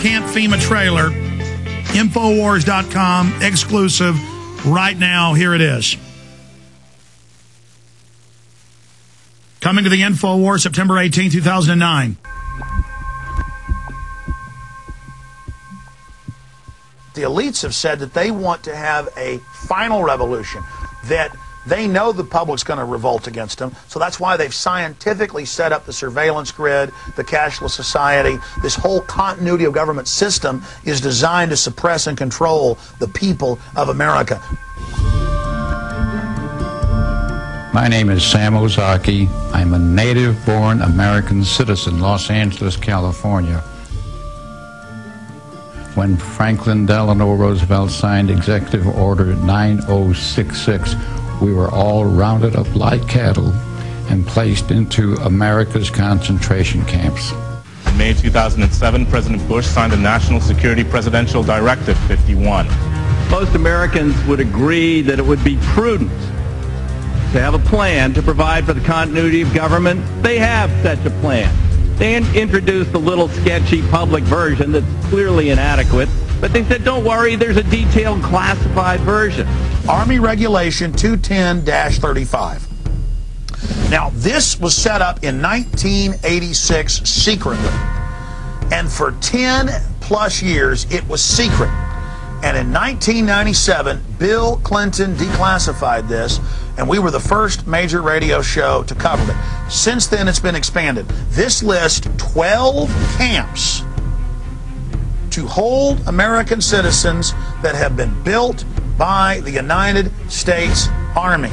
Camp FEMA trailer. Infowars.com, exclusive right now. Here it is. Coming to the Infowars, September 18, 2009. The elites have said that they want to have a final revolution, that they know the public's going to revolt against them, so that's why they've scientifically set up the surveillance grid, the cashless society. This whole continuity of government system is designed to suppress and control the people of America. My name is Sam Ozaki. I'm a native-born American citizen, Los Angeles, California. When Franklin Delano Roosevelt signed Executive Order 9066, we were all rounded up like cattle and placed into America's concentration camps. In May 2007, President Bush signed the National Security Presidential Directive 51. Most Americans would agree that it would be prudent to have a plan to provide for the continuity of government. They have such a plan. They introduced a little sketchy public version that's clearly inadequate, but they said, don't worry, there's a detailed classified version. Army Regulation 210-35. Now, this was set up in 1986 secretly, and for 10 plus years it was secret. And in 1997, Bill Clinton declassified this, and we were the first major radio show to cover it. Since then, it's been expanded. This lists 12 camps to hold American citizens that have been built by the United States Army.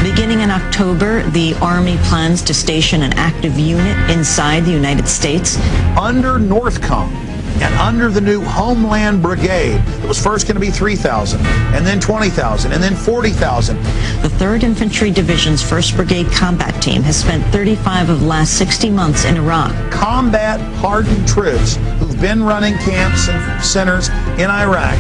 Beginning in October, the Army plans to station an active unit inside the United States. Under Northcom and under the new Homeland Brigade, it was first going to be 3,000, and then 20,000, and then 40,000. The 3rd Infantry Division's 1st Brigade Combat Team has spent 35 of the last 60 months in Iraq. Combat-hardened troops who've been running camps and centers in Iraq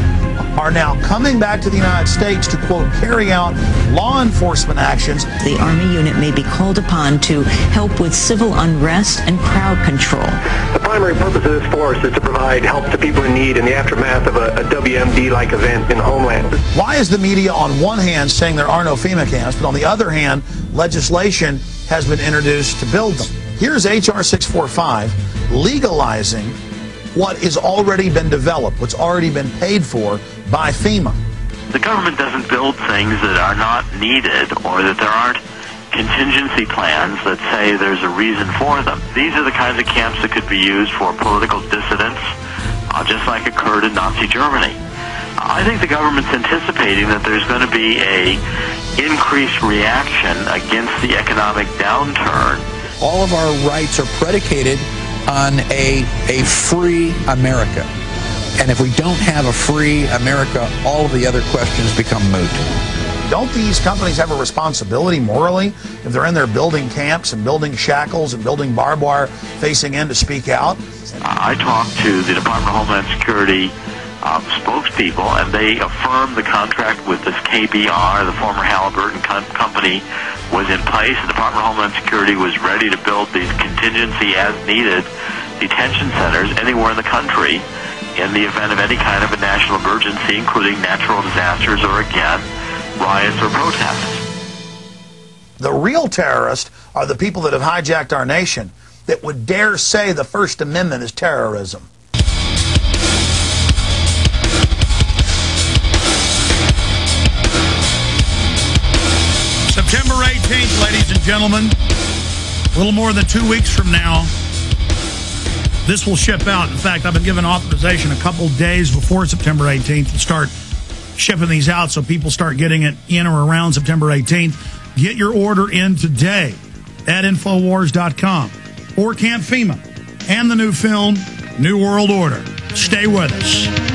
are now coming back to the United States to, quote, carry out law enforcement actions. The Army unit may be called upon to help with civil unrest and crowd control. The primary purpose of this force is to provide help to people in need in the aftermath of a WMD-like event in the homeland. Why is the media on one hand saying there are no FEMA camps, but on the other hand, legislation has been introduced to build them? Here's H.R. 645 legalizing what has already been developed, what's already been paid for by FEMA. The government doesn't build things that are not needed or that there aren't contingency plans that say there's a reason for them. These are the kinds of camps that could be used for political dissidents, just like occurred in Nazi Germany. I think the government's anticipating that there's going to be a increased reaction against the economic downturn. All of our rights are predicated on a free America. And if we don't have a free America, all of the other questions become moot. Don't these companies have a responsibility morally if they're in there building camps and building shackles and building barbed wire facing in to speak out? I talked to the Department of Homeland Security spokespeople, and they affirmed the contract with this KBR, the former Halliburton company, was in place. The Department of Homeland Security was ready to build these contingency as needed detention centers anywhere in the country in the event of any kind of a national emergency, including natural disasters or, again, riots or protests. The real terrorists are the people that have hijacked our nation that would dare say the First Amendment is terrorism. September 18th, ladies and gentlemen, a little more than 2 weeks from now, this will ship out. In fact, I've been given authorization a couple days before September 18th to start shipping these out so people start getting it in or around September 18th. Get your order in today at Infowars.com or Camp FEMA and the new film, New World Order. Stay with us.